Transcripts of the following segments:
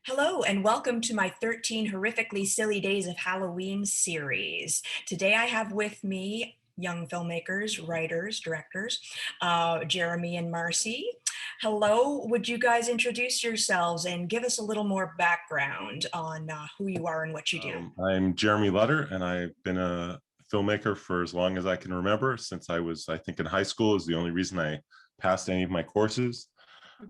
Hello, and welcome to my 13 Horrifically Silly Days of Halloween series. Today I have with me young filmmakers, writers, directors, Jeremy and Marcy. Hello, would you guys introduce yourselves and give us a little more background on who you are and what you do? I'm Jeremy Lutter, and I've been a filmmaker for as long as I can remember. Since I was, I think, in high school is the only reason I passed any of my courses,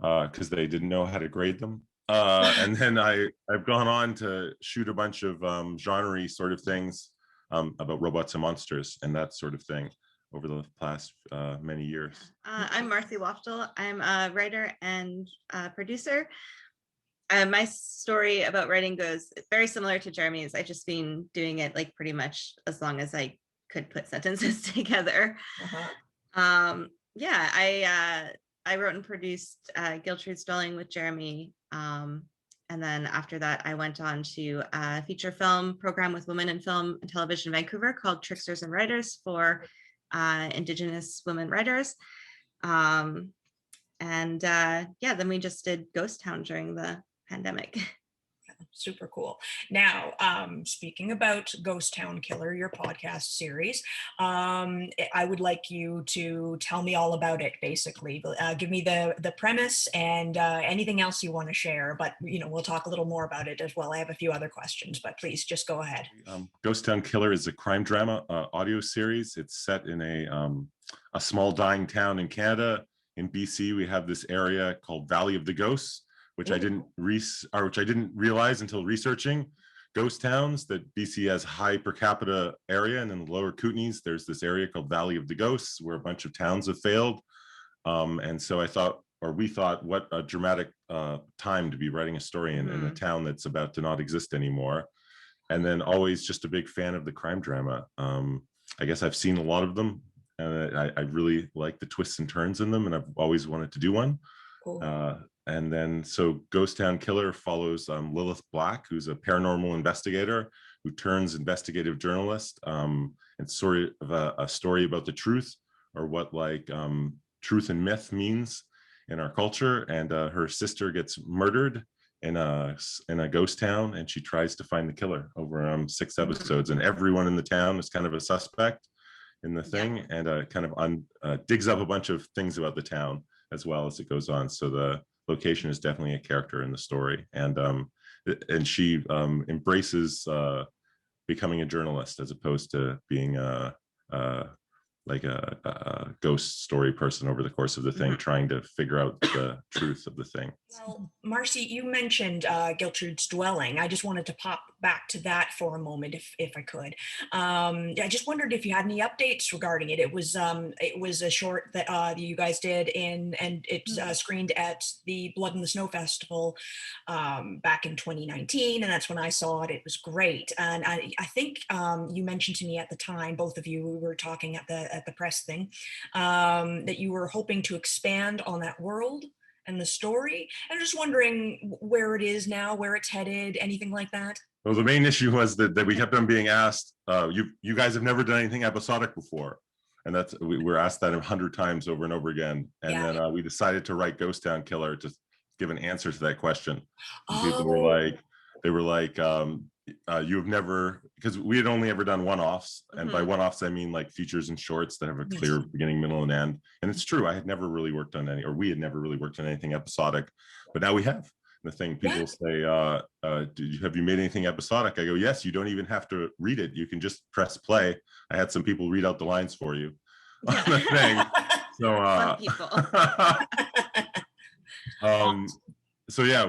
because they didn't know how to grade them. And then I've gone on to shoot a bunch of genre sort of things about robots and monsters and that sort of thing over the past many years. I'm Marcy Waughtal. I'm a writer and producer. My story about writing goes very similar to Jeremy's. I've just been doing it like pretty much as long as I could put sentences together. Yeah, I wrote and produced Giltrude's Dwelling with Jeremy. And then after that, I went on to a feature film program with Women in Film and Television Vancouver called Tricksters and Writers for Indigenous women writers. Yeah, then we just did Ghost Town during the pandemic. Super cool. Now, speaking about Ghost Town Killer, your podcast series, I would like you to tell me all about it, basically. Give me the premise and anything else you want to share, but we'll talk a little more about it as well. I have a few other questions, but please just go ahead. Ghost Town Killer is a crime drama audio series. It's set in a small dying town in Canada. In BC, we have this area called Valley of the Ghosts, which I didn't realize until researching ghost towns, that BC has high per capita area, and in the lower Kootenays, there's this area called Valley of the Ghosts where a bunch of towns have failed. And so we thought, what a dramatic time to be writing a story in a town that's about to not exist anymore. And then always just a big fan of the crime drama. I guess I've seen a lot of them, and I really like the twists and turns in them, and I've always wanted to do one. Cool. And then, so Ghost Town Killer follows Lilith Black, who's a paranormal investigator who turns investigative journalist. It's sort of a story about the truth, or what truth and myth means in our culture. And her sister gets murdered in a ghost town, and she tries to find the killer over 6 episodes. And everyone in the town is kind of a suspect in the thing, and kind of digs up a bunch of things about the town as well as it goes on. So the location is definitely a character in the story, and she embraces becoming a journalist as opposed to being a ghost story person over the course of the thing, trying to figure out the truth of the thing. Well, Marcy, you mentioned Giltrude's Dwelling. I just wanted to pop back to that for a moment, if I could. I just wondered if you had any updates regarding it. It was a short that you guys did and it's screened at the Blood in the Snow Festival back in 2019, and that's when I saw it. It was great, and I think you mentioned to me at the time, both of you, we were talking at the press thing, that you were hoping to expand on that world and the story. I'm just wondering where it is now, where it's headed, anything like that. Well, the main issue was that we kept on being asked, you guys have never done anything episodic before. And we were asked that 100 times over and over again. And then we decided to write Ghost Town Killer to give an answer to that question. People were like, you've never, because we had only ever done one-offs, and by one-offs I mean like features and shorts that have a clear beginning, middle, and end. And it's true, I had never really worked on we had never really worked on anything episodic, but now we have. The thing, people say, have you made anything episodic? I go, yes. You don't even have to read it, you can just press play. I had some people read out the lines for you on the thing. So yeah,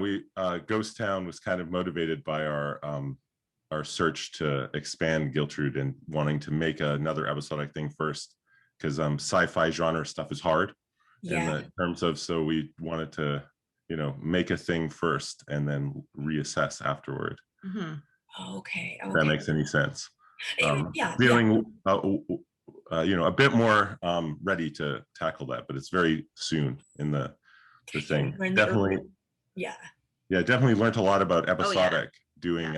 Ghost Town was kind of motivated by our search to expand Giltrude and wanting to make another episodic thing first, because sci-fi genre stuff is hard in the terms of, so we wanted to make a thing first and then reassess afterward. Okay. If that makes any sense. Feeling a bit more ready to tackle that, but it's very soon in the thing. Definitely definitely learned a lot about episodic doing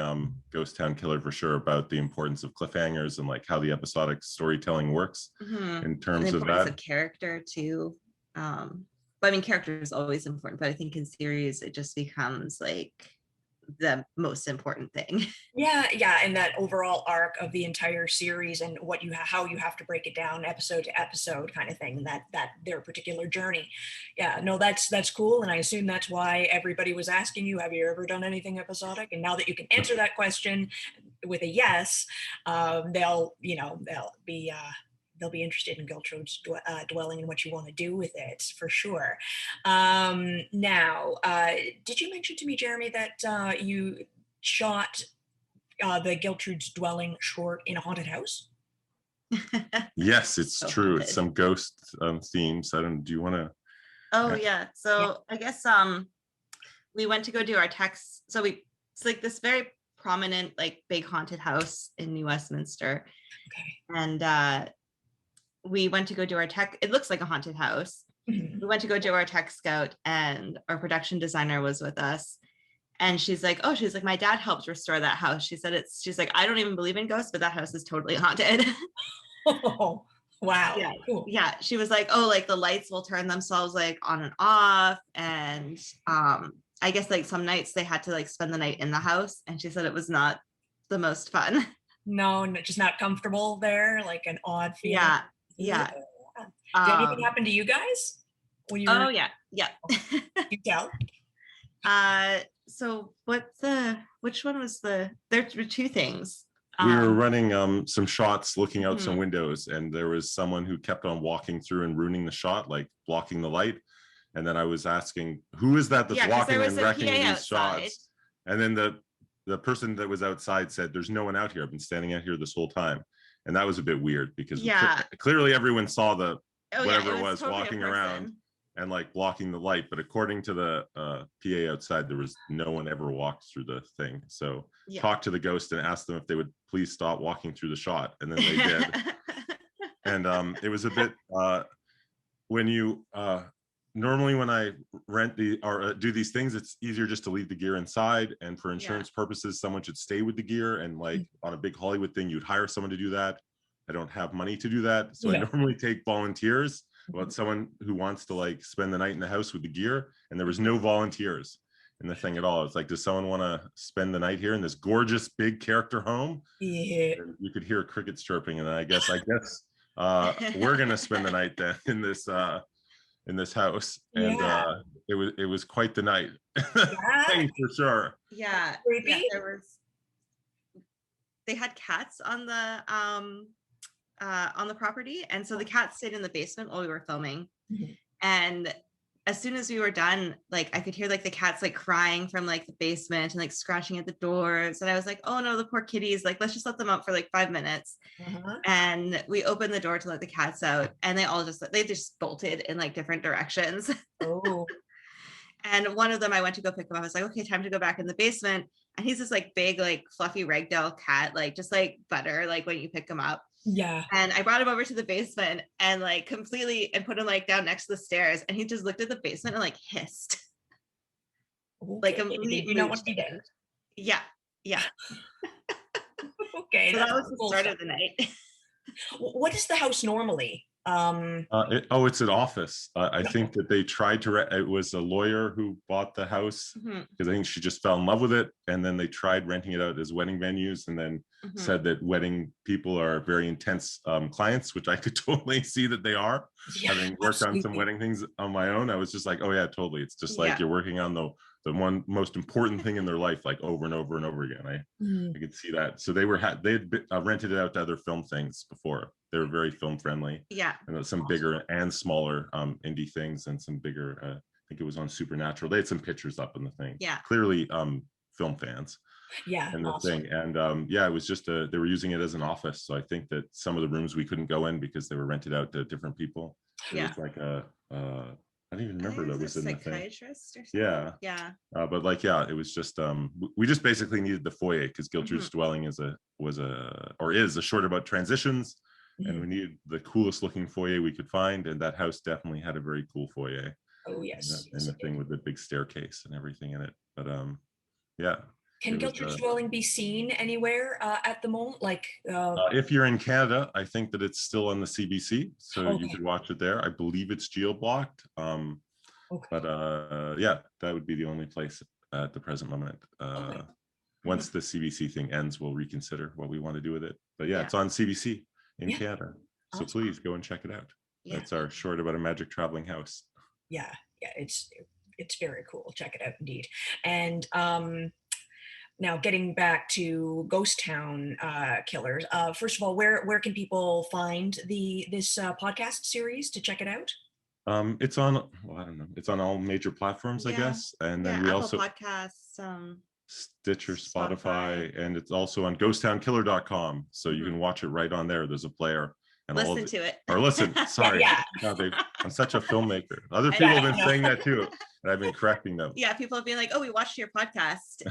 Ghost Town Killer, for sure, about the importance of cliffhangers and like how the episodic storytelling works in terms of that. Of character too. But I mean, character is always important, but I think in series it just becomes like the most important thing. Yeah, and that overall arc of the entire series and what how you have to break it down episode to episode kind of thing, and that their particular journey. Yeah, no, that's cool, and I assume that's why everybody was asking you, have you ever done anything episodic? And now that you can answer that question with a yes, they'll be interested in Gertrude's dwelling and what you want to do with it for sure. Now, did you mention to me, Jeremy, that you shot the Gertrude's dwelling short in a haunted house? Yes, it's So true. haunted. It's some ghost themes. Do you want to? Oh yeah. So I guess we went to go do our techs. So it's like this very prominent, like big haunted house in New Westminster. Okay. And we went to go do our tech. It looks like a haunted house. Mhm. We went to go do our tech scout, and our production designer was with us. And she's like, my dad helped restore that house. She's like, I don't even believe in ghosts, but that house is totally haunted. Oh, wow. Yeah. Cool. Yeah. She was like, oh, like the lights will turn themselves like on and off. And I guess like some nights they had to like spend the night in the house. And she said it was not the most fun. No, just not comfortable there, like an odd feeling. Yeah. Yeah. Did anything happen to you guys when you Oh were? yeah. Yeah. You tell. So which one was there were two things. We were running some shots looking out some Mhm. windows, and there was someone who kept on walking through and ruining the shot, like blocking the light. And then I was asking, who is that that's 'cause walking there and was a wrecking PA these outside. shots? And then the person that was outside said, there's no one out here. I've been standing out here this whole time. And that was a bit weird because Yeah. clearly everyone saw the Oh whatever yeah, it was totally a walking around person. and like blocking the light. But according to the PA outside, there was no one ever walked through the thing. So Yeah. talked to the ghost and asked them if they would please stop walking through the shot. And then they did. And it was a bit when you normally when I rent or do these things, it's easier just to leave the gear inside. And for insurance purposes, someone should stay with the gear. And like on a big Hollywood thing, you'd hire someone to do that. I don't have money to do that. So I normally take volunteers, but someone who wants to like spend the night in the house with the gear. And there was no volunteers in the thing at all. It's like, does someone want to spend the night here in this gorgeous big character home? Yeah. And you could hear crickets chirping. And I guess we're gonna spend the night then in this house. And it was quite the night. Thing for sure. Yeah. Creepy. Yeah, they had cats on the property, and so the cats stayed in the basement while we were filming. Mhm. And as soon as we were done, like I could hear like the cats like crying from like the basement and like scratching at the doors, and I was like, oh no, the poor kitties, like let's just let them out for like 5 minutes. And we opened the door to let the cats out, and they just bolted in like different directions. Oh. And one of them, I went to go pick him up. I was like, okay, time to go back in the basement. And he's this like big, like fluffy ragdoll cat, like just like butter, like when you pick him up. Yeah. And I brought him over to the basement and like completely and put him like down next to the stairs. And he just looked at the basement and like hissed. Like completely. You know what he did. Yeah. Yeah. Okay. So that was the start of the night. What is the house normally? It's an office. I think that they tried to it was a lawyer who bought the house because I think she just fell in love with it, and then they tried renting it out as wedding venues, and then said that wedding people are very intense clients, which I could totally see that they are. Having worked on some wedding things on my own, I was just like, oh yeah, totally. It's just like you're working on the one most important thing in their life, like over and over and over again. I could see that. So they had rented it out to other film things before. They were very film friendly. Yeah. And some bigger and smaller indie things, and some bigger. I think it was on Supernatural. They had some pictures up in the thing. Yeah. Clearly, film fans. Yeah. And the thing, and it was just they were using it as an office. So I think that some of the rooms we couldn't go in because they were rented out to different people. It was like I don't even remember that was in the thing. Psychiatrist or something. Yeah. Yeah. But like, it was just we just basically needed the foyer because Gertrude's dwelling is a short about transitions, and we needed the coolest looking foyer we could find, and that house definitely had a very cool foyer. Oh yes. And the thing with the big staircase and everything in it. But Can Gertrude's dwelling be seen anywhere at the moment? Like, if you're in Canada, I think that it's still on the CBC, so you could watch it there. I believe it's geo-blocked. But that would be the only place at the present moment. Okay. Once the CBC thing ends, we'll reconsider what we want to do with it. But yeah, Yeah. it's on CBC in Yeah. Canada. So Awesome. please go and check it out. Yeah. That's our short about a magic traveling house. Yeah, it's very cool. Check it out indeed. And now getting back to Ghost Town Killers. First of all, where can people find this podcast series to check it out? It's on, well, I don't know, it's on all major platforms, I Yeah. guess. And then Yeah, we Apple also Podcasts, Stitcher, Spotify, Spotify. and it's also on ghosttownkiller.com. So you Mhm. can watch it right on there. There's a player and all Listen of it. to it. Or listen, sorry. Yeah. God, I'm such a filmmaker. Other I people have know. been saying that too, and I've been correcting them. Yeah, people have been like, "Oh, we watched your podcast."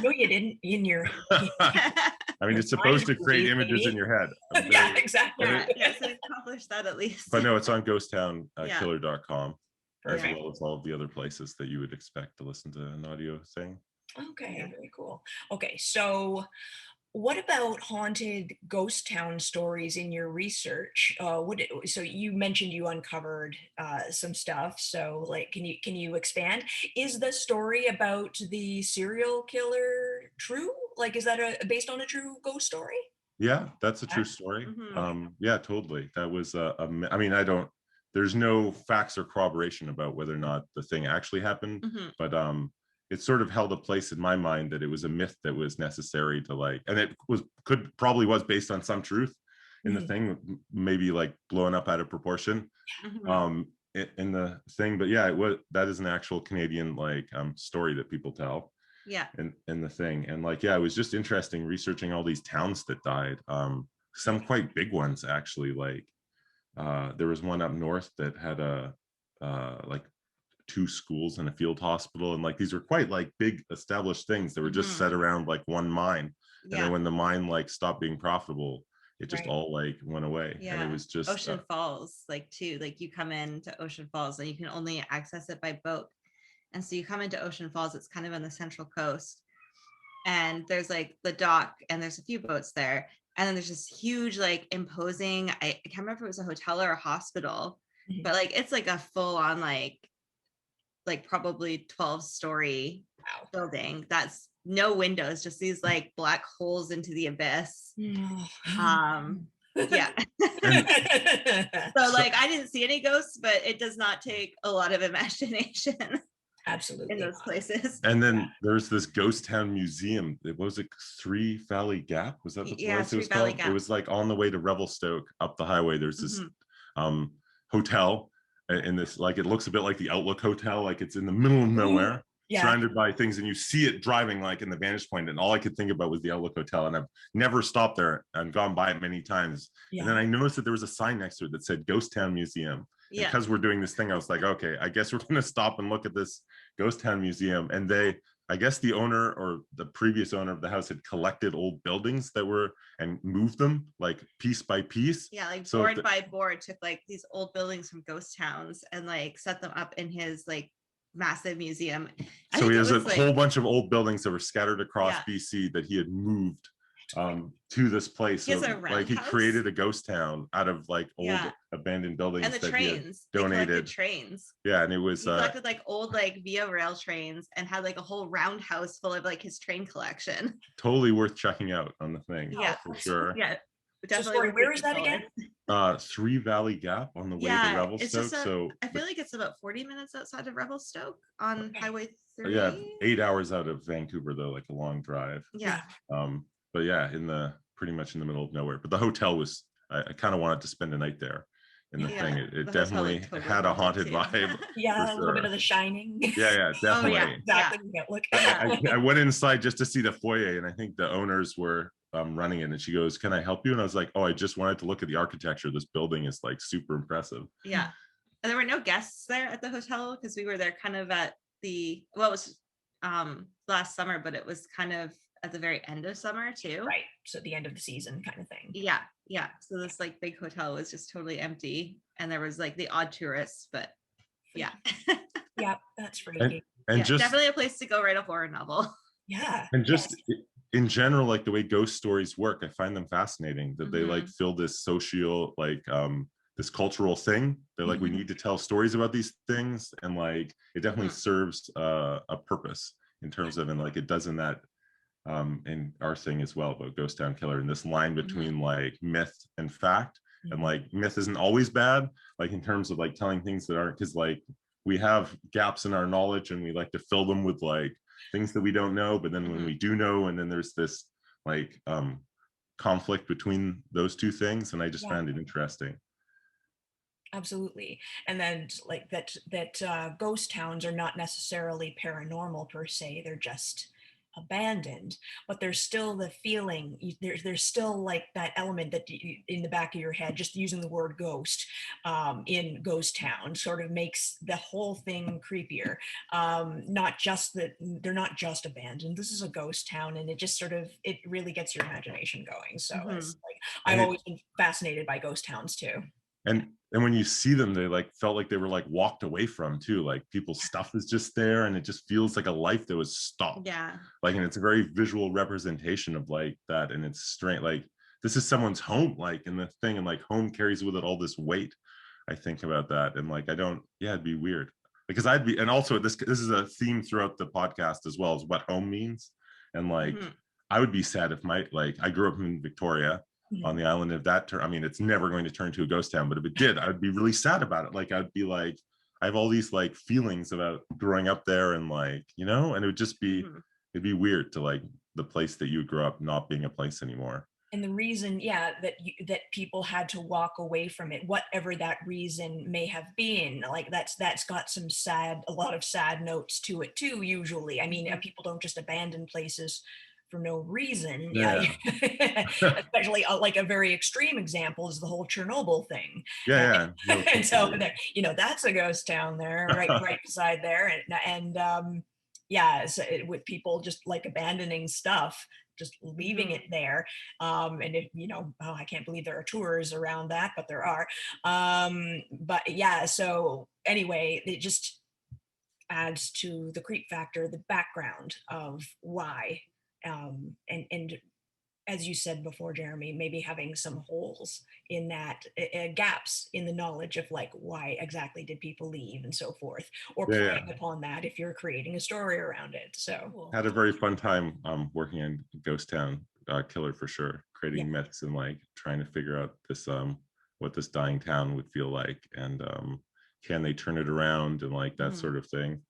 No, you didn't. In your I mean, it's supposed to create images in your head. yeah, exactly. Yeah, so we accomplished that at least. But no, it's on ghosttownkiller.com, as Perfect. well as all of the other places that you would expect to listen to an audio thing. Okay, Yeah. very cool. Okay, so what about haunted ghost town stories in your research? So you mentioned you uncovered some stuff. So like, can you expand? Is the story about the serial killer true? Like, is that based on a true ghost story? Yeah, that's a true Yeah. story. Mhm. Yeah, totally. That was I mean, there's no facts or corroboration about whether or not the thing actually happened, Mhm. but it sort of held a place in my mind that it was a myth that was necessary to like, and it probably was based on some truth in the Mhm. thing, maybe like blown up out of proportion Mhm. in the thing. But yeah, that is an actual Canadian like story that people tell. Yeah. In the thing, and like, yeah, it was just interesting researching all these towns that died, some quite big ones actually. Like there was one up north that had a like 2 schools and a field hospital, and like these were quite like big established things that were just Mhm. set around like one mine, and Yeah. then when the mine like stopped being profitable, it just Right. all like went away. Yeah. And it was just Ocean Falls, like too, like you come into Ocean Falls and you can only access it by boat. And so you come into Ocean Falls, it's kind of on the central coast. And there's like the dock and there's a few boats there. And then there's this huge, like imposing, I can't remember if it was a hotel or a hospital, Mhm. but like it's like a full on like probably 12-story Wow. building that's no windows, just these like black holes into the abyss. Yeah. and So like I didn't see any ghosts, but it does not take a lot of imagination in Absolutely. those places. And then there's this ghost town museum. It was a Three Valley Gap. Was that the Yeah, place it was Three Valley called? Gap. It was like on the way to Revelstoke up the highway. There's this Mhm. Hotel in this, like, it looks a bit like the Outlook Hotel, like it's in the middle of nowhere, Yeah. surrounded by things, and you see it driving like in the vantage point, and all I could think about was the Outlook Hotel, and I've never stopped there and gone by it many times. And then Yeah. I noticed that there was a sign next to it that said Ghost Town Museum. Yeah. Because we're doing this thing, I was like, okay, I guess we're going to stop and look at this Ghost Town Museum. And I guess the owner or the previous owner of the house had collected old buildings that were and moved them like piece by piece. Yeah, like So board by board, took like these old buildings from ghost towns and like set them up in his like massive museum. So he has a like, whole bunch of old buildings that were scattered across Yeah. BC that he had moved to this place. He has So a like he roundhouse. created a ghost town out of like old Yeah. abandoned buildings and the that he had trains. They collected donated. trains. Yeah, and it was He collected like old like Via Rail trains and had like a whole roundhouse full of like his train collection. totally worth checking out on the thing. Yeah. for sure. Yeah. So sorry, where is that again? Three Valley Gap on the way to Yeah, Revelstoke. it's just So I feel like it's about 40 minutes outside of Revelstoke on Okay. Highway 3. yeah, 8 hours out of Vancouver though, like a long drive. Yeah. But yeah, pretty much in the middle of nowhere. But the hotel was, I kind of wanted to spend a night there in the Yeah, thing. the It hotel definitely looked totally had a haunted, haunted too. vibe. Yeah, for a little bit sure. of The Shining. Yeah, definitely. yeah. Exactly. Yeah. Look. I went inside just to see the foyer, and I think the owners were running it, and she goes, "Can I help you?" And I was like, "Oh, I just wanted to look at the architecture. This building is like super impressive." Yeah. And there were no guests there at the hotel because we were there kind of at it was last summer, but it was kind of at the very end of summer too. Right. So at the end of the season kind of thing. Yeah. Yeah. So this like big hotel was just totally empty. And there was like the odd tourists, but yeah. Yeah, that's freaky. And Yeah, just definitely a place to go write a horror novel. Yeah. and just in general, like the way ghost stories work, I find them fascinating, that they like fill this social, like this cultural thing. They're like, we need to tell stories about these things, and like it definitely serves a purpose in terms of, and like it does in that in our thing as well about Ghost Town Killer, and this line between like myth and fact. And like myth isn't always bad, like in terms of like telling things that aren't, because like we have gaps in our knowledge and we like to fill them with like things that we don't know, but then when we do know, and then there's this like conflict between those two things, and I just found it interesting. Absolutely. And then like that ghost towns are not necessarily paranormal per se, they're just abandoned, but there's still the feeling, there's still like that element that in the back of your head, just using the word ghost in ghost town sort of makes the whole thing creepier. Not just that they're not just abandoned, this is a ghost town, and it just sort of, it really gets your imagination going. So it's like, I've always been fascinated by ghost towns too. And when you see them, they like felt like they were like walked away from too, like people's stuff is just there, and it just feels like a life that was stopped. Yeah. Like, and it's a very visual representation of like that, and it's strange, like this is someone's home, like in the thing, and like home carries with it all this weight. I think about that, and like I don't, yeah, it'd be weird because I'd be, and also this is a theme throughout the podcast as well, as what home means. And like I would be sad if my, like I grew up in Victoria on the island. If that I mean, it's never going to turn to a ghost town, but if it did, I'd be really sad about it. Like I'd be like, I have all these like feelings about growing up there, and like, you know, and it would just be, it'd be weird to like the place that you grew up not being a place anymore. And the reason, yeah, that people had to walk away from it, whatever that reason may have been, like that's got some a lot of sad notes to it too, usually. I mean, people don't just abandon places for no reason. Yeah. Especially like a very extreme example is the whole Chernobyl thing. Yeah. No, And so that's a ghost town there, right beside there. And yeah, so with people just like abandoning stuff, just leaving it there. And if, oh, I can't believe there are tours around that, but there are. But yeah, so anyway, it just adds to the creep factor, the background of why. And as you said before, Jeremy, maybe having some holes in that, gaps in the knowledge of like, why exactly did people leave and so forth, or playing upon that if you're creating a story around it. So had a very fun time working in Ghost Town Killer for sure, creating myths and like trying to figure out this what this dying town would feel like, and can they turn it around, and like that sort of thing.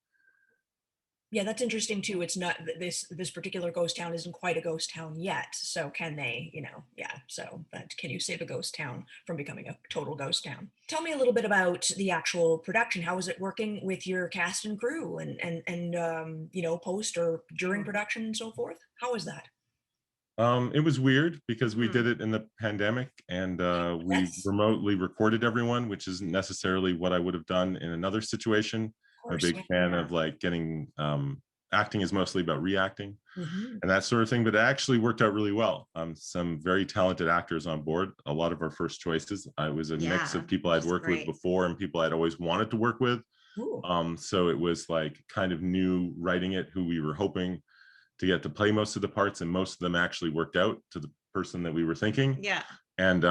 Yeah, that's interesting too. It's not this particular ghost town isn't quite a ghost town yet. So can they, so but can you save a ghost town from becoming a total ghost town? Tell me a little bit about the actual production. How was it working with your cast and crew and post or during production and so forth? How was that? It was weird because we did it in the pandemic, and we remotely recorded everyone, which isn't necessarily what I would have done in another situation. I'm a big fan of like getting acting is mostly about reacting and that sort of thing, but it actually worked out really well. Some very talented actors on board, a lot of our first choices. I was a mix of people I'd worked with before and people I'd always wanted to work with. So it was like kind of new writing it, who we were hoping to get to play most of the parts, and most of them actually worked out to the person that we were thinking. And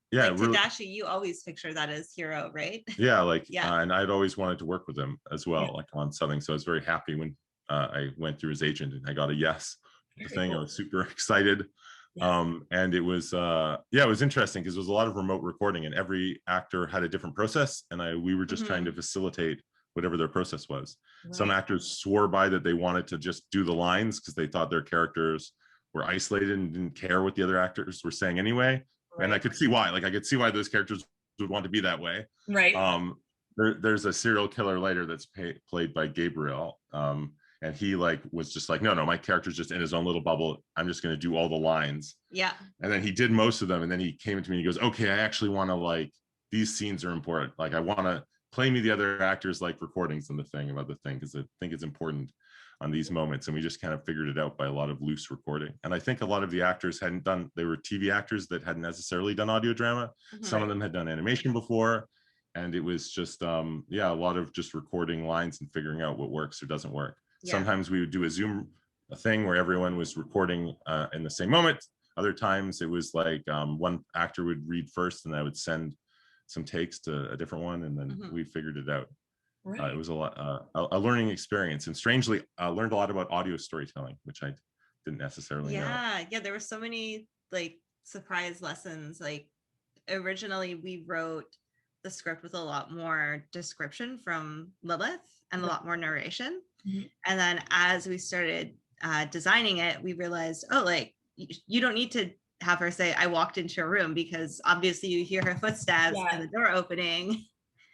yeah, like really, Tadashi, you always picture that as hero, right? Yeah, like and I'd always wanted to work with him as well, like on something. So I was very happy when I went through his agent and I got a yes. The thing, I was super excited. And it was it was interesting because it was a lot of remote recording, and every actor had a different process, and we were just trying to facilitate whatever their process was. Some actors swore by that they wanted to just do the lines because they thought their characters were isolated and didn't care what the other actors were saying anyway. And I could see why. Like I could see why those characters would want to be that way. There's a serial killer later that's played by Gabriel, and he like was just like, no, my character's just in his own little bubble. I'm just going to do all the lines. And then he did most of them, and then he came to me and he goes, okay, I actually want to, like, these scenes are important. Like I want to play me the other actors like recordings and the thing about the thing, because I think it's important on these moments. And we just kind of figured it out by a lot of loose recording. And I think a lot of the actors they were TV actors that hadn't necessarily done audio drama. Some of them had done animation before. And it was just, a lot of just recording lines and figuring out what works or doesn't work. Sometimes we would do a Zoom thing where everyone was recording in the same moment. Other times it was like one actor would read first and I would send some takes to a different one, and then we figured it out. Right. It was a lot, a learning experience, and strangely, I learned a lot about audio storytelling, which I didn't necessarily know. Yeah, there were so many like surprise lessons. Like originally we wrote the script with a lot more description from Lilith and a lot more narration. Mhm. And then as we started designing it, we realized, oh, like you don't need to have her say, I walked into a room, because obviously you hear her footsteps Yeah. and the door opening.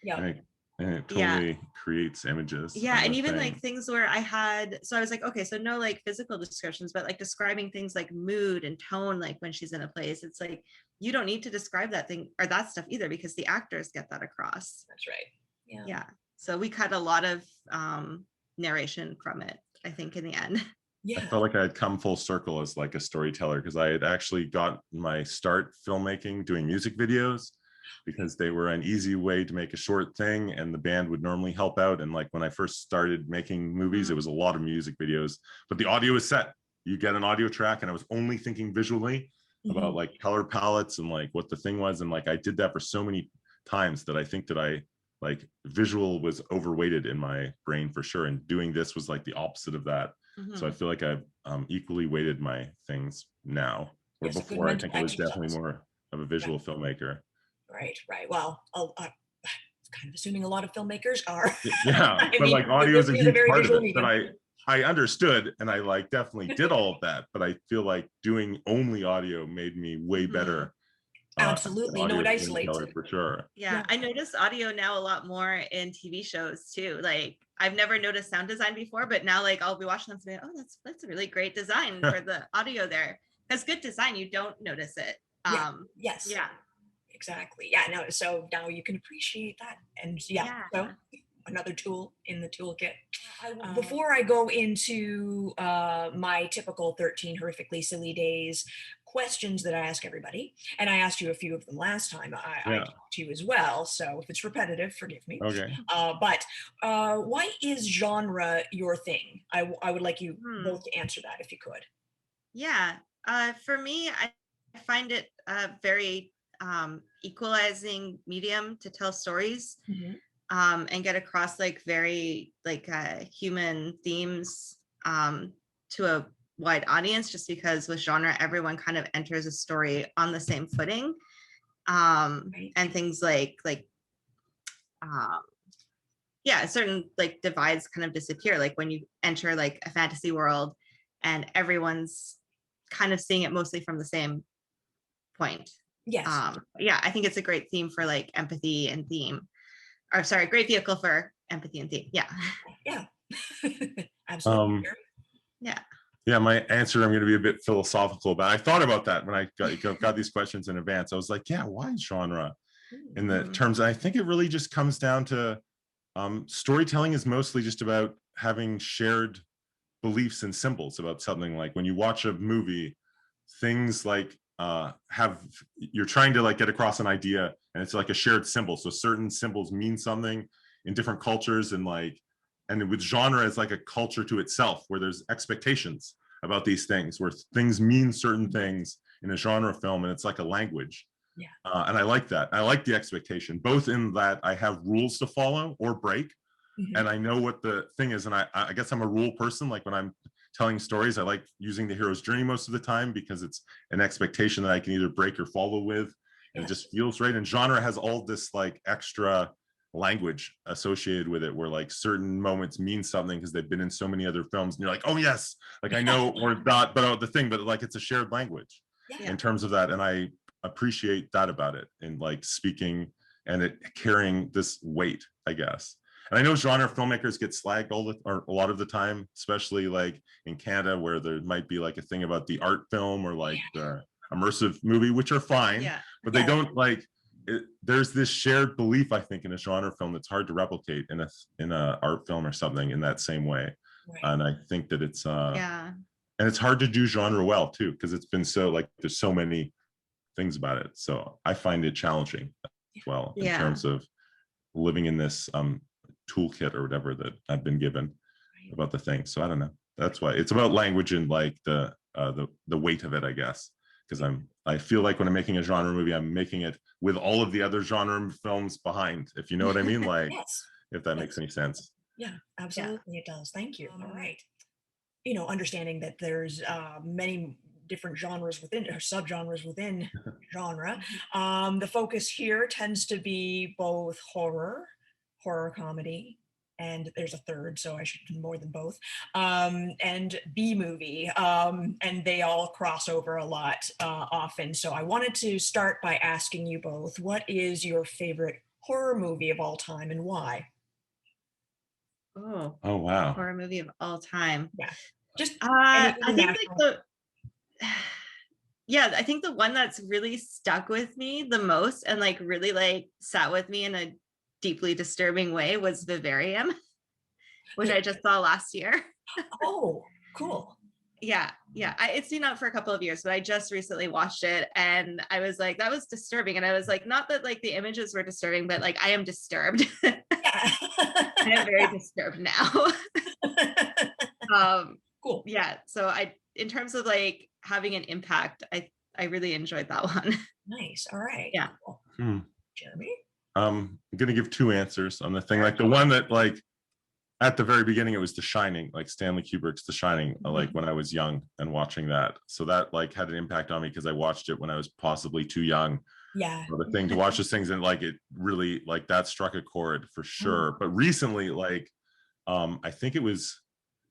Yeah. And it Yeah. totally creates images. Yeah, of and the even thing. like things where so I was like, okay, so no like physical descriptions, but like describing things like mood and tone, like when she's in a place, it's like you don't need to describe that thing or that stuff either, because the actors get that across. That's right. Yeah. Yeah, so we cut a lot of narration from it, I think, in the end. I Yeah. felt like I had come full circle as like a storyteller, because I had actually got my start filmmaking doing music videos, because they were an easy way to make a short thing, and the band would normally help out. And like when I first started making movies, it was a lot of music videos, but the audio is set. You get an audio track, and I was only thinking visually about like color palettes and like what the thing was. And like I did that for so many times that I think that I like visual was overweighted in my brain for sure. And doing this was like the opposite of that. So I feel like I've equally weighted my things now, or It's a good before I mental think I was definitely exercise. more of a visual filmmaker. Right. Right. Well, kind of assuming a lot of filmmakers are. Yeah, I but mean, like audio is a this is huge very part of visual it that medium. I understood, and I like definitely did all of that, but I feel like doing only audio made me way better. Absolutely. No, Audio it isolates storyteller it. for sure. Yeah, I noticed audio now a lot more in TV shows too. Like I've never noticed sound design before, but now like I'll be watching them and say, oh, that's a really great design for the audio there. Because good design, you don't notice it. Yeah. Yes. Yeah. Exactly. Yeah. No. So now you can appreciate that, and yeah. So another tool in the toolkit. Before I go into my typical 13 horrifically silly days questions that I ask everybody, and I asked you a few of them last time, I talked to you as well. So if it's repetitive, forgive me. Okay. But why is genre your thing? I would like you both to answer that if you could. Yeah. For me, I find it a very equalizing medium to tell stories. And get across like very like human themes to a wide audience, just because with genre everyone kind of enters a story on the same footing, and things like certain like divides kind of disappear, like when you enter like a fantasy world and everyone's kind of seeing it mostly from the same point. Yes. I think it's a great theme for like empathy and theme. Or sorry, great vehicle for empathy and theme. Yeah. Yeah. Absolutely. Yeah, my answer, I'm going to be a bit philosophical, but I thought about that when I got these questions in advance. I was like, yeah, why genre? In the terms, I think it really just comes down to storytelling is mostly just about having shared beliefs and symbols about something. Like when you watch a movie, things like you're trying to like get across an idea, and it's like a shared symbol. So certain symbols mean something in different cultures, and with genre as like a culture to itself, where there's expectations about these things, where things mean certain things in a genre film, and it's like a language. Yeah. And I like that. I like the expectation, both in that I have rules to follow or break, and I know what the thing is. And I guess I'm a rule person. Like when I'm telling stories, I like using the hero's journey most of the time, because it's an expectation that I can either break or follow with, and it just feels right. And genre has all this like extra language associated with it, where like certain moments mean something because they've been in so many other films, and you're like, oh yes, like I know, or not, but the thing, but like it's a shared language in terms of that. And I appreciate that about it, and like speaking and it carrying this weight, I guess. And I know genre filmmakers get slagged or a lot of the time, especially like in Canada, where there might be like a thing about the art film or like the immersive movie, which are fine, but they don't like it. There's this shared belief, I think, in a genre film that's hard to replicate in a art film or something in that same way. And I think that it's and it's hard to do genre well too, because it's been so like there's so many things about it. So I find it challenging as well in terms of living in this toolkit or whatever that I've been given about the thing. So I don't know. That's why it's about language and like the weight of it, I guess. Because I feel like when I'm making a genre movie, I'm making it with all of the other genre films behind, if you know what I mean. Like if that makes any sense. Yeah, absolutely it does. Thank you. All right. Understanding that there's many different genres within or subgenres within genre. The focus here tends to be both horror comedy, and there's a third, so I should do more than both, and B movie, and they all cross over a lot often. So I wanted to start by asking you both, what is your favorite horror movie of all time and why? Oh, Oh, wow. horror movie of all time. Yeah, just I any think national. like yeah, I think the one that's really stuck with me the most and like really like sat with me in a deeply disturbing way was Vivarium, which I just saw last year. Oh, cool. Yeah, it's been out for a couple of years, but I just recently watched it and I was like, that was disturbing. And I was like, not that like the images were disturbing, but like I am disturbed. Yeah. I am very disturbed now. Cool. Yeah, so in terms of like having an impact, I really enjoyed that one. Nice. All right. Yeah. Cool. Hmm. Jeremy? I'm gonna give two answers on the thing. Sure. Like the one that like at the very beginning, it was The Shining, like Stanley Kubrick's The Shining, like when I was young and watching that. So that like had an impact on me because I watched it when I was possibly too young Yeah. for the thing to watch those things, and like it really like that struck a chord for sure. But recently, like I think it was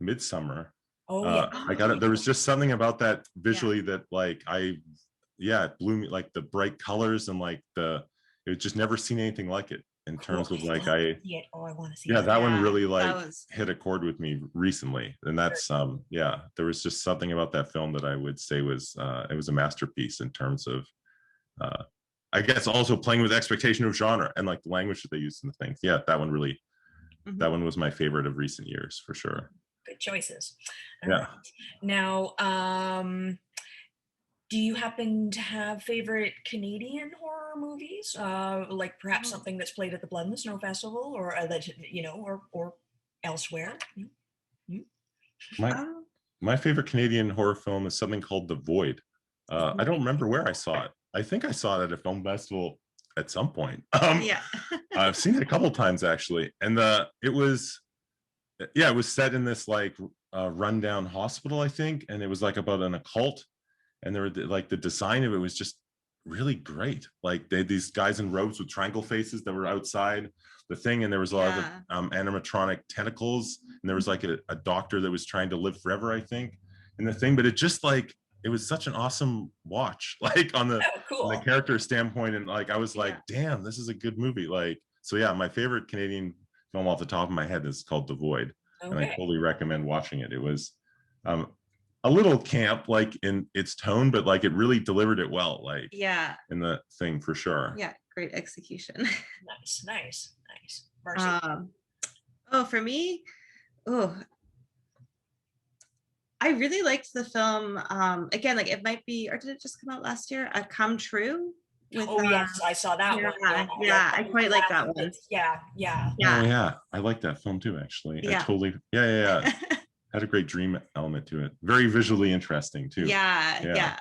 Midsummer. Oh, yeah. I got it. There was just something about that visually that like it blew me, like the bright colors and like it just never seen anything like it in terms of like I want to see that one really that like was hit a chord with me recently, and that's there was just something about that film that I would say was it was a masterpiece in terms of I guess also playing with expectation of genre and like the language that they used in the things. Yeah, that one really that one was my favorite of recent years for sure. Good choices. All Yeah. right. Now, do you happen to have favorite Canadian horror movies? Like perhaps something that's played at the Blood and the Snow Festival, or that or elsewhere? My my favorite Canadian horror film is something called The Void. I don't remember where I saw it. I think I saw it at a film festival at some point. yeah. I've seen it a couple times actually, and it was set in this like rundown hospital, I think, and it was like about an occult, and there were like the design of it was just really great. Like they had these guys in robes with triangle faces that were outside the thing, and there was a lot of animatronic tentacles, and there was like a doctor that was trying to live forever, I think, in the thing. But it just like it was such an awesome watch, like on the character standpoint, and like I was like, damn, this is a good movie. Like, so yeah, my favorite Canadian film off the top of my head is called The Void, and I totally recommend watching it. It was a little camp like in its tone, but like it really delivered it well, like in the thing for sure. Yeah, great execution. Nice. Marcy? For me, I really liked the film. Again, like it might be, or did it just come out last year? Come True. With, yes, I saw that one. Yeah, I quite like that one. Yeah. Oh yeah, I like that film too, actually. I totally, had a great dream element to it. Very visually interesting too. Yeah.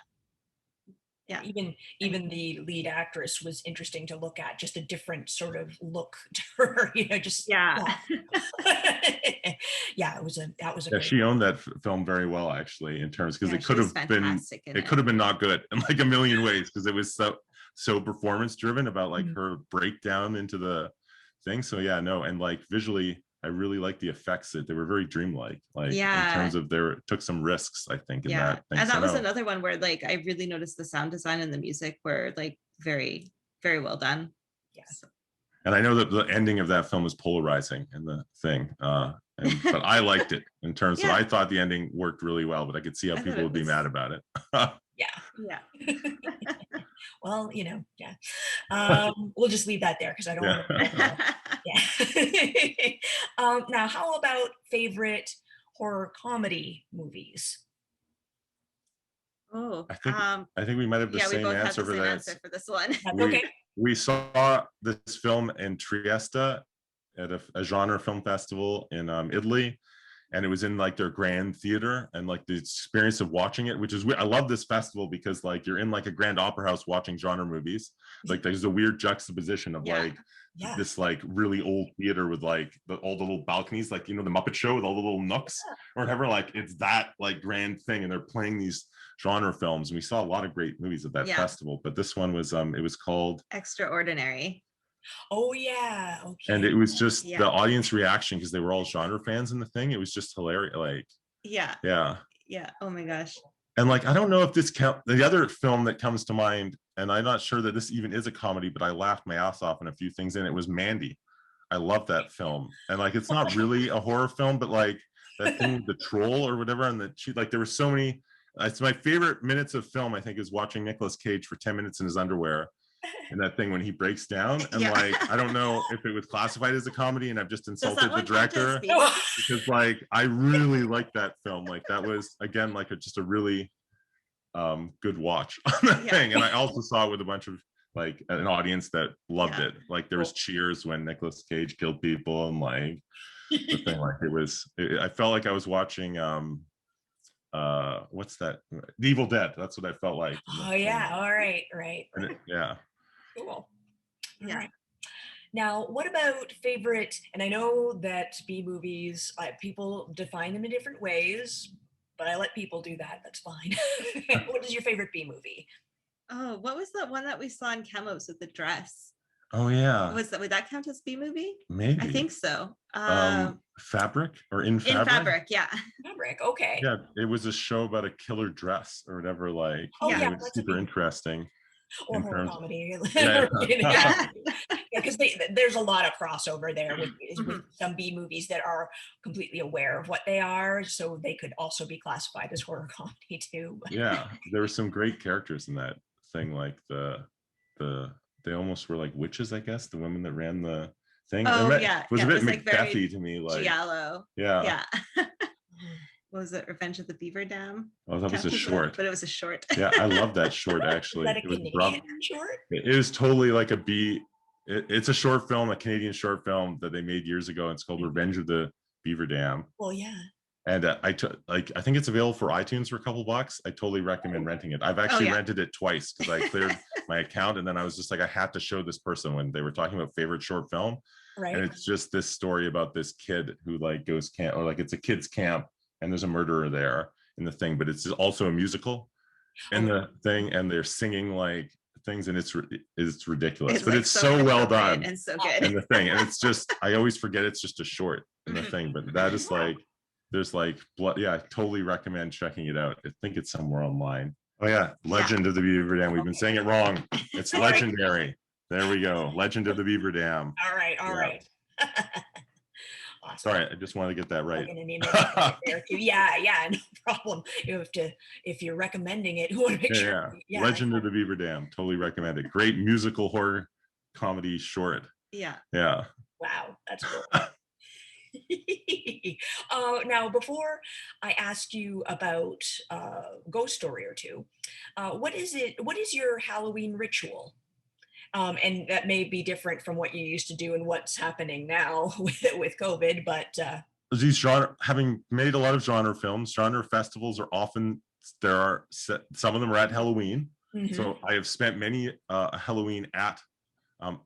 Even the lead actress was interesting to look at. Just a different sort of look to her. Just yeah. It was a she owned that film very well, actually, in terms because it could have been not good in like a million ways because it was so performance driven about like her breakdown into the thing. So and like visually I really like the effects that they were very dreamlike, like in terms of took some risks, I think, in that thing. And that was another one where like I really noticed the sound design and the music were like very, very well done. Yes. And I know that the ending of that film is polarizing in the thing, but I liked it in terms of I thought the ending worked really well, but I could see how people would be mad about it. Yeah. Well, we'll just leave that there because I don't want to. Now, how about favorite horror comedy movies? I think we might have the same answer for that. For this one. We saw this film in Trieste at a genre film festival in Italy, and it was in like their grand theater, and like the experience of watching it, which is weird. I love this festival because like you're in like a grand opera house watching genre movies. Like there's a weird juxtaposition of like this like really old theater with like all the little balconies, like, you know, the Muppet Show with all the little nooks or whatever. Like it's that like grand thing, and they're playing these genre films, and we saw a lot of great movies at that festival. But this one was it was called Extraordinary. Oh yeah. Okay. And it was just the audience reaction, because they were all genre fans in the thing. It was just hilarious. Like yeah. Oh my gosh. And like, I don't know if this count. The other film that comes to mind, and I'm not sure that this even is a comedy, but I laughed my ass off in a few things, and it was Mandy. I love that film, and like it's not really a horror film, but like that thing, the troll or whatever, and there were so many. It's my favorite minutes of film, I think, is watching Nicolas Cage for 10 minutes in his underwear in that thing when he breaks down. And like, I don't know if it was classified as a comedy, and I've just insulted the director, because like I really like that film. Like that was, again, like just a really good watch on that thing. And I also saw it with a bunch of like an audience that loved it. Like there was cheers when Nicolas Cage killed people, and like the thing, like I felt like I was watching what's that, The Evil Dead. That's what I felt like. Oh yeah. All right. Cool. Yeah. Right. Now, what about favorite? And I know that B movies, people define them in different ways, but I let people do that. That's fine. What is your favorite B movie? Oh, what was that one that we saw in Chemos with the dress? Oh yeah. Would that count as B movie? Maybe. I think so. Fabric or In Fabric? In Fabric, yeah. Fabric, okay. Yeah, it was a show about a killer dress or whatever. Like, it was super interesting. Or horror comedy. Yeah. Because there's a lot of crossover there with some B movies that are completely aware of what they are, so they could also be classified as horror comedy too. Yeah, there were some great characters in that thing. Like they almost were like witches, I guess. The women that ran the thing. It was a bit Macbethy to me. Like giallo. Yeah. What was it? Revenge of the Beaver Dam? Oh, that was a short. But it was a short. Yeah, I love that short actually. Is that a Canadian short? It is totally like a B. It's a short film, a Canadian short film that they made years ago. It's called Revenge of the Beaver Dam. Well, yeah. And I think it's available for iTunes for a couple bucks. I totally recommend renting it. I've actually rented it twice because I cleared my account, and then I was just like, I had to show this person when they were talking about favorite short film. Right. And it's just this story about this kid who like goes camp, or like it's a kid's camp, and there's a murderer there in the thing, but it's also a musical in the thing, and they're singing like things, and it's ridiculous, but like it's so well done and so good in the thing. And it's just, I always forget it's just a short in the thing, but that is like, there's like blood. Yeah, I totally recommend checking it out. I think it's somewhere online. Oh yeah, Legend of the Beaver Dam. We've been saying it wrong. It's legendary. There we go. Legend of the Beaver Dam. All right. Awesome. Sorry, I just wanted to get that right. Yeah, no problem. You have to, if you're recommending it, you want to make sure. Yeah. Legend of the Beaver Dam. Totally recommend it. Great musical horror comedy short. Yeah. Wow, that's cool. Now, before I ask you about ghost story or two, what is your Halloween ritual? And that may be different from what you used to do and what's happening now with COVID, but these having made a lot of genre films, genre festivals are often, some of them are at Halloween. So I have spent many Halloween at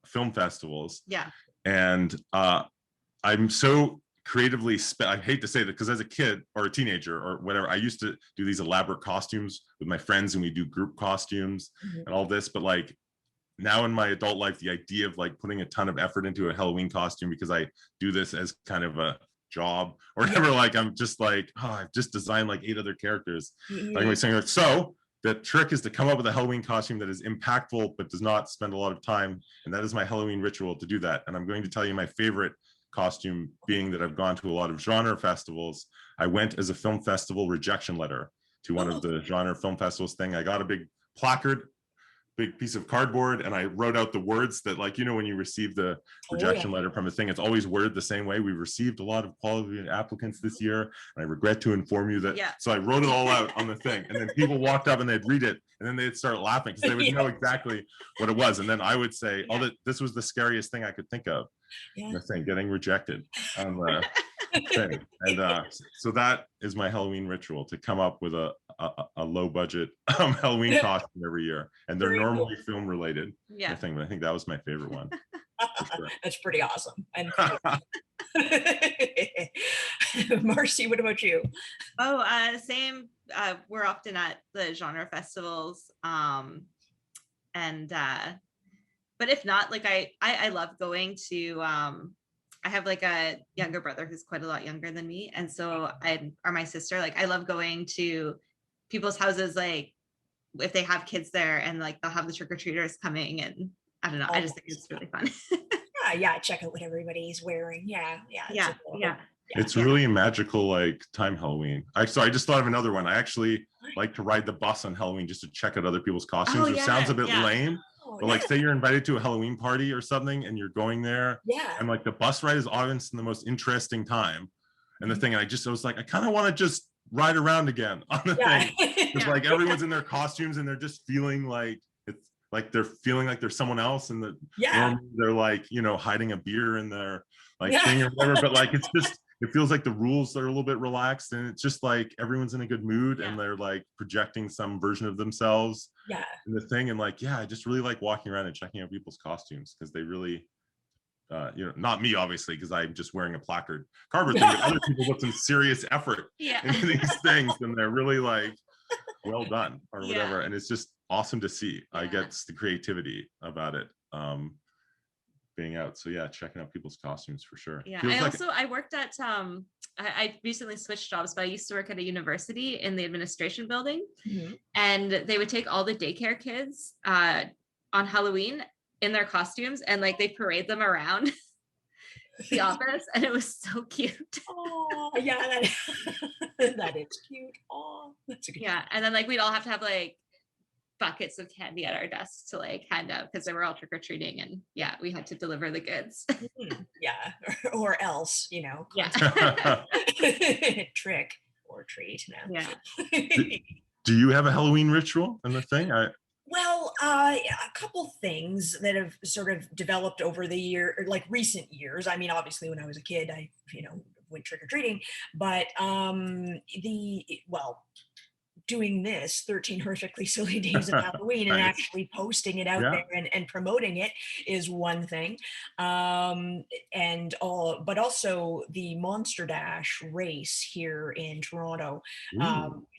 film festivals. Yeah. And I'm so creatively I hate to say that, because as a kid or a teenager or whatever, I used to do these elaborate costumes with my friends, and we do group costumes and all this. But like now in my adult life, the idea of like putting a ton of effort into a Halloween costume, because I do this as kind of a job or whatever, like I'm just like, I've just designed like 8 other characters. So the trick is to come up with a Halloween costume that is impactful but does not spend a lot of time, and that is my Halloween ritual to do that. And I'm going to tell you my favorite costume, being that I've gone to a lot of genre festivals. I went as a film festival rejection letter to one of the genre film festivals thing. I got a big placard, big piece of cardboard, and I wrote out the words that, like, you know, when you receive the rejection letter from a thing, it's always worded the same way. We received a lot of qualified applicants this year, and I regret to inform you that. So I wrote it all out on the thing, and then people walked up and they'd read it, and then they'd start laughing because they would know exactly what it was. And then I would say, this was the scariest thing I could think of. The thing, getting rejected. thing. And so that is my Halloween ritual, to come up with a low budget Halloween costume every year, and they're Very cool. normally film related. Yeah. I think, but I think that was my favorite one. For sure. That's pretty awesome. And Marcy, what about you? Oh, same. We're often at the genre festivals. And but if not, like I love going to I have like a younger brother who's quite a lot younger than me. And so or my sister, like I love going to people's houses, like if they have kids there, and like they'll have the trick-or-treaters coming, and I don't know, I just think it's really fun. Yeah, check out what everybody's wearing. Yeah. Yeah. It's really a magical like time, Halloween. I just thought of another one. I actually like to ride the bus on Halloween just to check out other people's costumes. It sounds a bit lame, but like say you're invited to a Halloween party or something and you're going there, and like the bus ride is always in the most interesting time. And the thing, I was like, I kind of want to just ride around again on the thing. It's like everyone's in their costumes and they're just feeling like it's like they're feeling like they're someone else, and they're like, you know, hiding a beer in their like thing or whatever. But like it's just, it feels like the rules are a little bit relaxed, and it's just like everyone's in a good mood, and they're like projecting some version of themselves in the thing. And like, I just really like walking around and checking out people's costumes, because they really you know, not me obviously, because I'm just wearing a placard cardboard thing, but other people put some serious effort into these things, and they're really like well done or whatever. And it's just awesome to see. I get the creativity about it being out. So checking out people's costumes for sure. I worked at I recently switched jobs, but I used to work at a university in the administration building, and they would take all the daycare kids on Halloween in their costumes, and like they parade them around the office, and it was so cute. Oh yeah, that is cute. Oh, that's a good and then like we'd all have to have like buckets of candy at our desks to like hand out, because they were all trick-or-treating, and we had to deliver the goods. or else, you know, trick or treat now. Do you have a Halloween ritual in the thing? Well, a couple things that have sort of developed over the year, or like recent years. I mean, obviously when I was a kid, I, went trick-or-treating, but doing this 13 horrifically silly days of Halloween and actually posting it out there and promoting it is one thing. But also the Monster Dash race here in Toronto.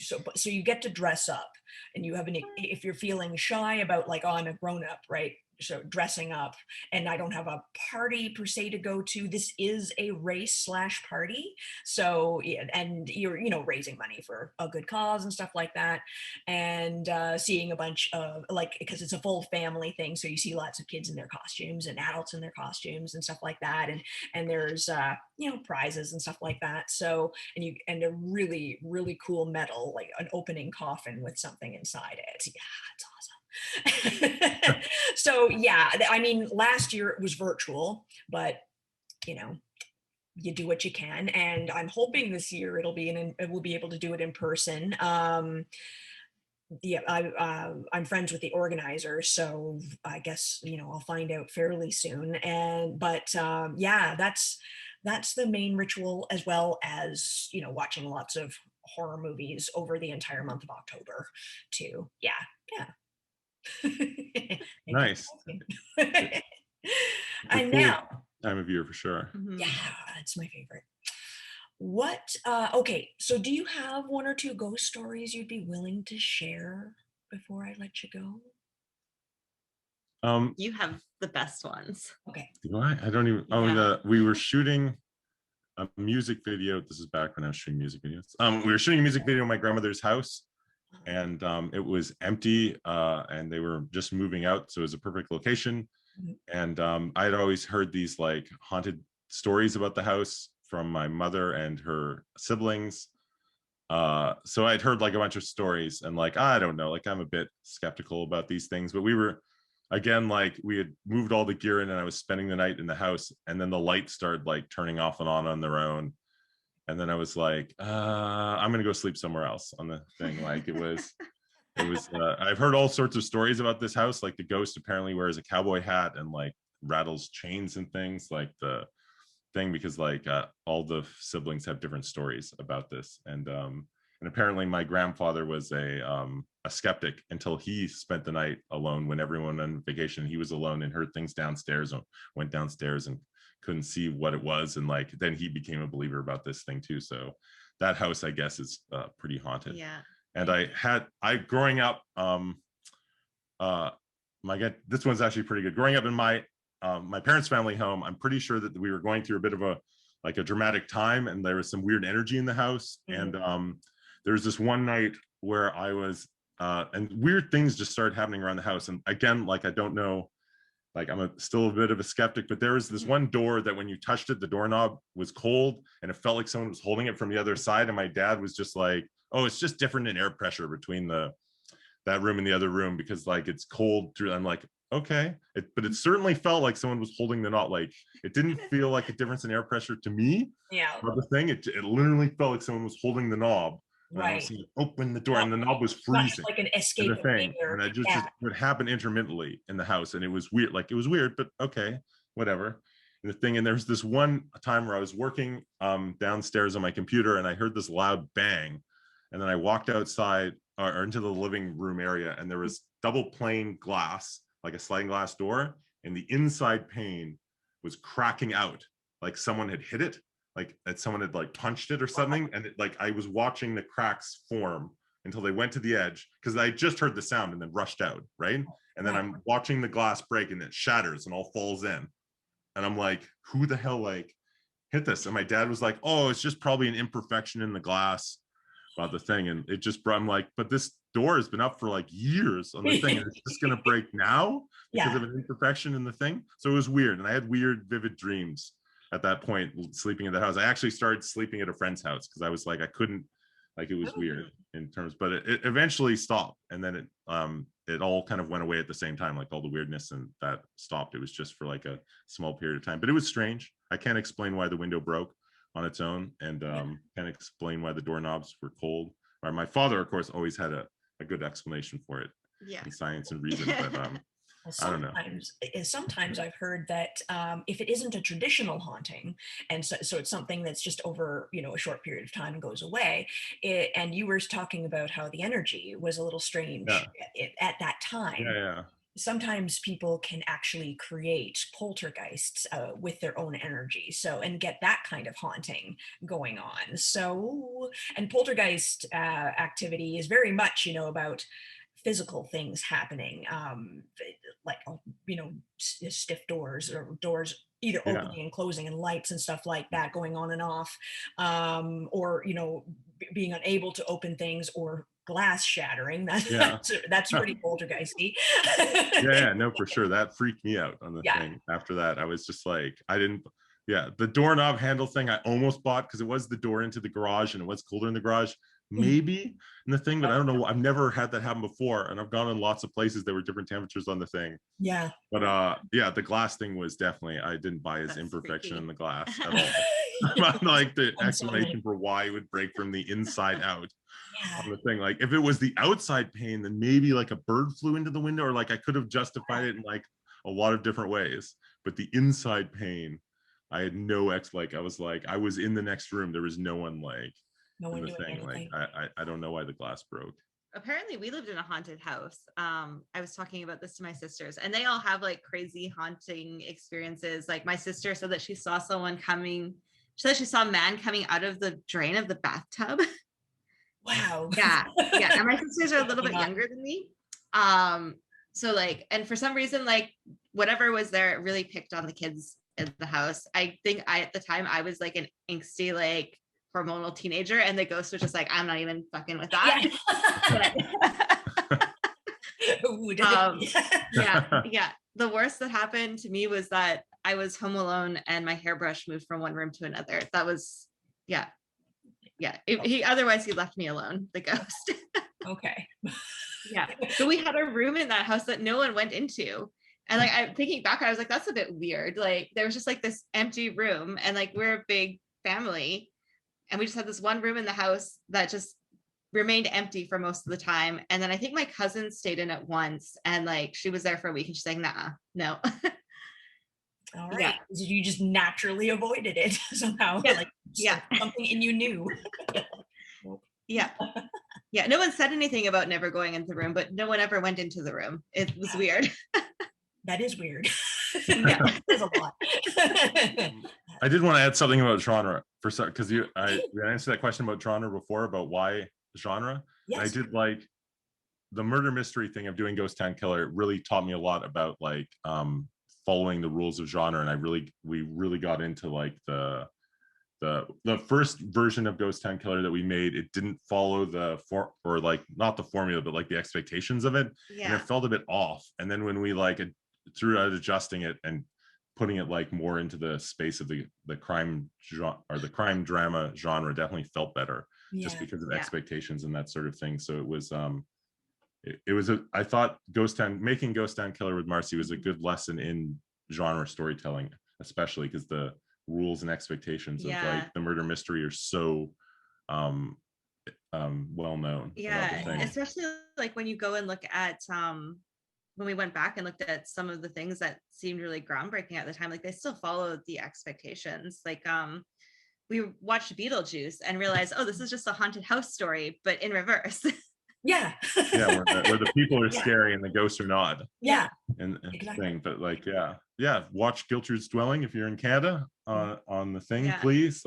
So you get to dress up, and you have if you're feeling shy about like, oh, I'm a grown up, right? So dressing up, and I don't have a party per se to go to. This is a race / party. So, and you're, raising money for a good cause and stuff like that. And seeing a bunch of because it's a full family thing. So you see lots of kids in their costumes and adults in their costumes and stuff like that. And there's, prizes and stuff like that. So, and a really, really cool medal, like an opening coffin with something inside it. Yeah, it's awesome. So I mean, last year it was virtual, but you do what you can, and I'm hoping this year we'll be able to do it in person. I'm friends with the organizer, so I guess I'll find out fairly soon. But that's the main ritual, as well as watching lots of horror movies over the entire month of October too. Nice. And now, time of year for sure. it's my favorite. Okay, so do you have one or two ghost stories you'd be willing to share before I let you go? You have the best ones. Okay. Do I? I don't even. We were shooting a music video. This is back when I was shooting music videos. We were shooting a music video in my grandmother's house, and it was empty, and they were just moving out, so it was a perfect location. And I'd always heard these like haunted stories about the house from my mother and her siblings. So I'd heard like a bunch of stories, and like, I don't know, like I'm a bit skeptical about these things, but we were, again, like we had moved all the gear in, and I was spending the night in the house, and then the lights started like turning off and on their own. And then I was like, I'm gonna go sleep somewhere else on the thing. Like it was I've heard all sorts of stories about this house. Like the ghost apparently wears a cowboy hat and like rattles chains and things. Like the thing because like all the siblings have different stories about this, and apparently my grandfather was a skeptic until he spent the night alone when everyone on vacation. He was alone and heard things downstairs and went downstairs and couldn't see what it was, and like then he became a believer about this thing too. So that house, I guess, is pretty haunted. Yeah. And I growing up, this one's actually pretty good. Growing up in my parents' family home, I'm pretty sure that we were going through a bit of a dramatic time, and there was some weird energy in the house. And there was this one night where I was and weird things just started happening around the house. And again, like I don't know, like I'm still a bit of a skeptic, but there was this one door that when you touched it, the doorknob was cold and it felt like someone was holding it from the other side. And my dad was just like, oh, it's just different in air pressure between that room and the other room because like it's cold through. I'm like, okay, but it certainly felt like someone was holding the knob. Like it didn't feel like a difference in air pressure to me. Yeah. But the thing, it literally felt like someone was holding the knob. Right. Open the door, and the knob was freezing. Like an escape. And the thing, and it just would happen intermittently in the house, and it was weird. Like it was weird, but okay, whatever. And the thing, and there was this one time where I was working downstairs on my computer, and I heard this loud bang, and then I walked outside or into the living room area, and there was double pane glass, like a sliding glass door, and the inside pane was cracking out, like someone had hit it, like that someone had like punched it or something. And like I was watching the cracks form until they went to the edge because I just heard the sound and then rushed out, right? And then I'm watching the glass break and it shatters and all falls in. And I'm like, who the hell like hit this? And my dad was like, oh, it's just probably an imperfection in the glass about the thing. And it just brought, I'm like, but this door has been up for like years on the thing and it's just gonna break now because of an imperfection in the thing. So it was weird. And I had weird, vivid dreams at that point, sleeping in the house. I actually started sleeping at a friend's house because I was like, I couldn't, like it was weird in terms, but it eventually stopped. And then it all kind of went away at the same time, like all the weirdness, and that stopped. It was just for like a small period of time, but it was strange. I can't explain why the window broke on its own, and can't explain why the doorknobs were cold. Or my father, of course, always had a good explanation for it, in science and reason, but I don't know. Sometimes I've heard that if it isn't a traditional haunting, and so it's something that's just over, a short period of time and goes away. And you were talking about how the energy was a little strange at that time. Yeah. Sometimes people can actually create poltergeists with their own energy, and get that kind of haunting going on. So, and poltergeist activity is very much, about physical things happening, like stiff doors or doors either opening and closing, and lights and stuff like that going on and off, or being unable to open things, or glass shattering. That's pretty poltergeisty. No, for sure, that freaked me out on the thing. After that, I was just like, the doorknob handle thing I almost bought because it was the door into the garage and it was colder in the garage, maybe in the thing, but I don't know. I've never had that happen before, and I've gone in lots of places there were different temperatures on the thing. But the glass thing was definitely, I didn't buy his imperfection freaky in the glass at all. Like the explanation for why it would break from the inside out on the thing. Like if it was the outside pane, then maybe like a bird flew into the window, or like I could have justified it in like a lot of different ways. But the inside pane, I had no I was like, I was in the next room, there was no one like no one in the thing. Anything. Like I don't know why the glass broke. Apparently we lived in a haunted house. I was talking about this to my sisters, and they all have like crazy haunting experiences. Like my sister said that she saw someone coming. She said she saw a man coming out of the drain of the bathtub. Wow. Yeah. And my sisters are a little bit younger than me. So like, and for some reason, like whatever was there, it really picked on the kids in the house. I think at the time I was like an angsty, like hormonal teenager, and the ghost was just like, I'm not even fucking with that. The worst that happened to me was that I was home alone and my hairbrush moved from one room to another. That was otherwise he left me alone, the ghost. Okay. So we had a room in that house that no one went into, and like I'm thinking back, I was like, that's a bit weird. Like there was just like this empty room, and like we're a big family, and we just had this one room in the house that just remained empty for most of the time. And then I think my cousin stayed in it once, and like she was there for a week, and she's like, nah, no. All Yeah. right. So you just naturally avoided it somehow, Yeah. like Yeah. something in you knew. Yeah. Yeah. No one said anything about never going into the room, but no one ever went into the room. It was weird. That is weird. Yeah. There's a lot. I did want to add something about genre for because we answered that question about genre before, about why genre. And I Yes. did like the murder mystery thing of doing Ghost Town Killer. It really taught me a lot about like following the rules of genre, and we really got into like the first version of Ghost Town Killer that we made. It didn't follow or like not the formula, but like the expectations of it, and Yeah. it felt a bit off. And then when we like throughout adjusting it and putting it like more into the space of the crime genre or the crime drama genre, definitely felt better, just because of expectations and that sort of thing. So it was I thought making Ghost Town Killer with Marcy was a good lesson in genre storytelling, especially because the rules and expectations of like the murder mystery are so well known. Yeah, especially like when you go and look at when we went back and looked at some of the things that seemed really groundbreaking at the time, like they still followed the expectations. Like we watched Beetlejuice and realized, oh, this is just a haunted house story, but in reverse. Yeah. Yeah, where the people are scary and the ghosts are not. Yeah. And Exactly. thing, but like watch Giltrude's Dwelling if you're in Canada on the thing. Please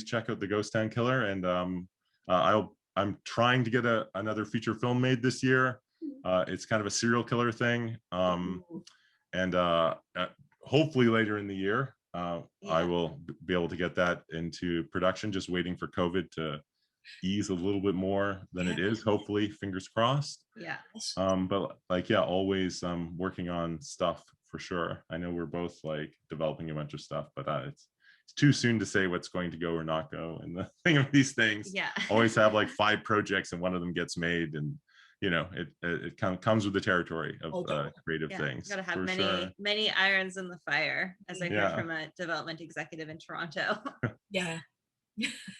check out the Ghost Town Killer, and I'm trying to get another feature film made this year. It's kind of a serial killer thing, and hopefully later in the year I will be able to get that into production. Just waiting for COVID to ease a little bit more than it is, hopefully, fingers crossed. But like always working on stuff for sure. I know we're both like developing a bunch of stuff, but it's too soon to say what's going to go or not go. And the thing of these things, always have like 5 projects and one of them gets made, and you know it kind of comes with the territory of creative things. You gotta have many irons in the fire, as I heard from a development executive in Toronto. Yeah.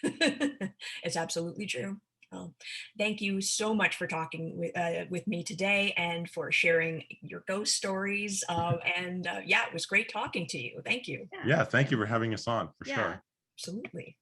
It's absolutely true. Well, thank you so much for talking with me today and for sharing your ghost stories. And it was great talking to you. Thank you. Yeah, thank you for having us on, for sure. Absolutely.